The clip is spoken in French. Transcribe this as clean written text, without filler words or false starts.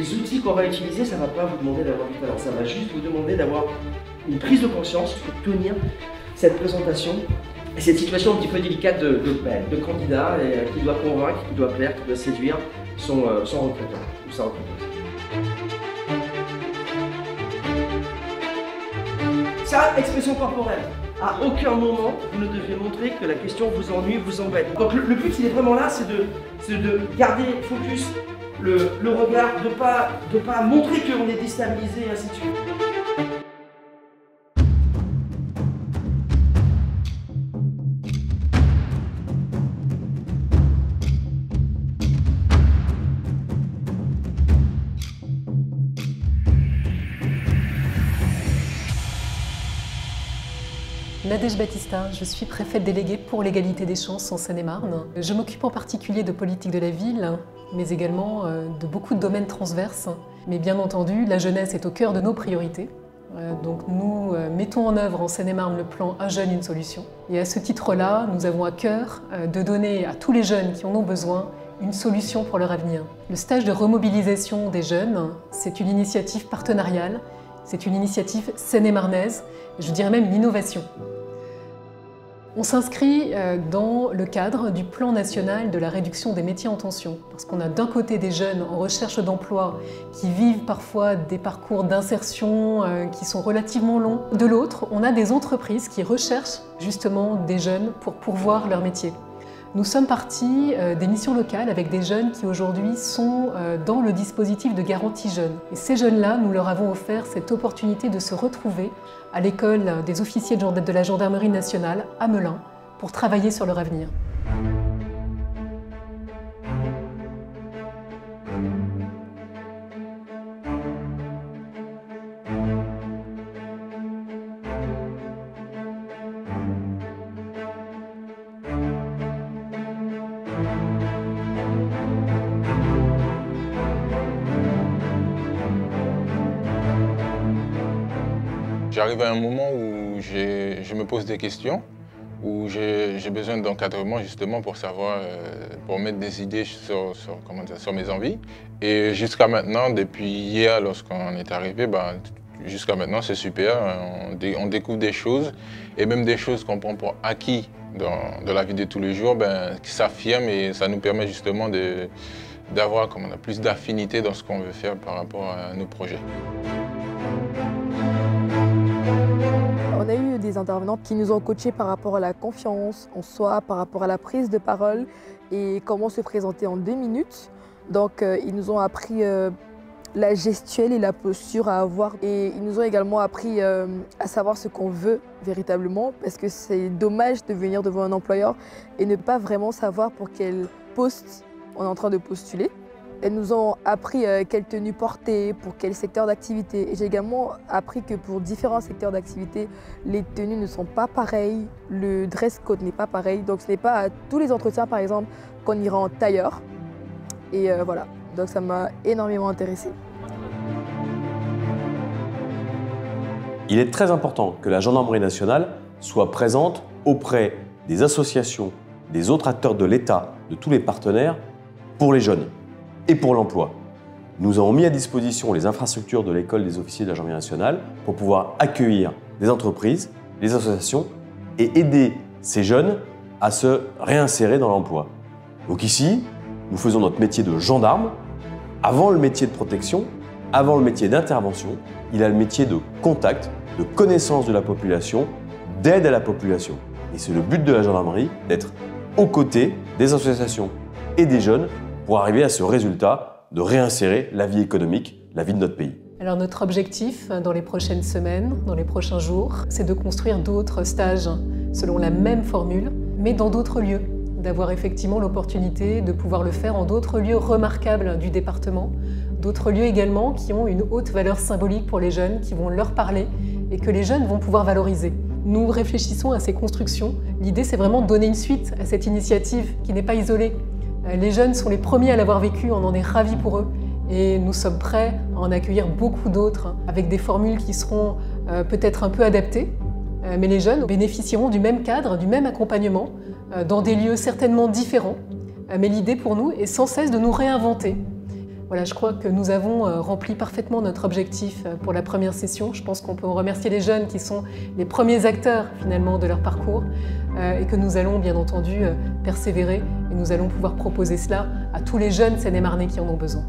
les outils qu'on va utiliser, ça ne va pas vous demander d'avoir du talent, ça va juste vous demander d'avoir une prise de conscience pour tenir cette présentation et cette situation un petit peu délicate de candidat qui doit convaincre, qui doit plaire, qui doit séduire son recruteur ou sa recruteuse. Ça, expression corporelle. À aucun moment, vous ne devez montrer que la question vous ennuie, vous embête. Donc le but, il est vraiment là, c'est de garder focus le regard, de pas montrer qu'on est déstabilisé et ainsi de suite. Nadège Batista, je suis préfète déléguée pour l'égalité des chances en Seine-et-Marne. Je m'occupe en particulier de politique de la ville, mais également de beaucoup de domaines transverses. Mais bien entendu, la jeunesse est au cœur de nos priorités. Donc nous mettons en œuvre en Seine-et-Marne le plan Un jeune, une solution. Et à ce titre-là, nous avons à cœur de donner à tous les jeunes qui en ont besoin une solution pour leur avenir. Le stage de remobilisation des jeunes, c'est une initiative partenariale, c'est une initiative seine-et-marnaise, je dirais même une innovation. On s'inscrit dans le cadre du plan national de la réduction des métiers en tension, parce qu'on a d'un côté des jeunes en recherche d'emploi qui vivent parfois des parcours d'insertion qui sont relativement longs. De l'autre, on a des entreprises qui recherchent justement des jeunes pour pourvoir leur métier. Nous sommes partis des missions locales avec des jeunes qui aujourd'hui sont dans le dispositif de garantie jeunes. Et ces jeunes-là, nous leur avons offert cette opportunité de se retrouver à l'école des officiers de la gendarmerie nationale à Melun pour travailler sur leur avenir. J'arrive à un moment où je me pose des questions, où j'ai besoin d'encadrement justement pour savoir, pour mettre des idées sur mes envies. Et jusqu'à maintenant, depuis hier, lorsqu'on est arrivé, jusqu'à maintenant c'est super, on découvre des choses, et même des choses qu'on prend pour acquis dans la vie de tous les jours, qui s'affirment et ça nous permet justement d'avoir plus d'affinité dans ce qu'on veut faire par rapport à nos projets. On a eu des intervenants qui nous ont coachés par rapport à la confiance en soi, par rapport à la prise de parole et comment se présenter en 2 minutes. Donc ils nous ont appris la gestuelle et la posture à avoir et ils nous ont également appris à savoir ce qu'on veut véritablement parce que c'est dommage de venir devant un employeur et ne pas vraiment savoir pour quel poste on est en train de postuler. Elles nous ont appris quelle tenue porter, pour quel secteur d'activité. Et j'ai également appris que pour différents secteurs d'activité, les tenues ne sont pas pareilles, le dress code n'est pas pareil. Donc ce n'est pas à tous les entretiens, par exemple, qu'on ira en tailleur. Et voilà, donc ça m'a énormément intéressée. Il est très important que la gendarmerie nationale soit présente auprès des associations, des autres acteurs de l'État, de tous les partenaires, pour les jeunes et pour l'emploi. Nous avons mis à disposition les infrastructures de l'école des officiers de la gendarmerie nationale pour pouvoir accueillir les entreprises, les associations et aider ces jeunes à se réinsérer dans l'emploi. Donc ici, nous faisons notre métier de gendarme. Avant le métier de protection, avant le métier d'intervention, il y a le métier de contact, de connaissance de la population, d'aide à la population. Et c'est le but de la gendarmerie, d'être aux côtés des associations et des jeunes pour arriver à ce résultat de réinsérer la vie économique, la vie de notre pays. Alors notre objectif dans les prochaines semaines, dans les prochains jours, c'est de construire d'autres stages selon la même formule, mais dans d'autres lieux. D'avoir effectivement l'opportunité de pouvoir le faire en d'autres lieux remarquables du département, d'autres lieux également qui ont une haute valeur symbolique pour les jeunes, qui vont leur parler et que les jeunes vont pouvoir valoriser. Nous réfléchissons à ces constructions. L'idée, c'est vraiment de donner une suite à cette initiative qui n'est pas isolée. Les jeunes sont les premiers à l'avoir vécu, on en est ravis pour eux. Et nous sommes prêts à en accueillir beaucoup d'autres, avec des formules qui seront peut-être un peu adaptées. Mais les jeunes bénéficieront du même cadre, du même accompagnement, dans des lieux certainement différents. Mais l'idée pour nous est sans cesse de nous réinventer. Voilà, je crois que nous avons rempli parfaitement notre objectif pour la première session. Je pense qu'on peut remercier les jeunes qui sont les premiers acteurs finalement de leur parcours et que nous allons bien entendu persévérer et nous allons pouvoir proposer cela à tous les jeunes Seine-et-Marnais qui en ont besoin.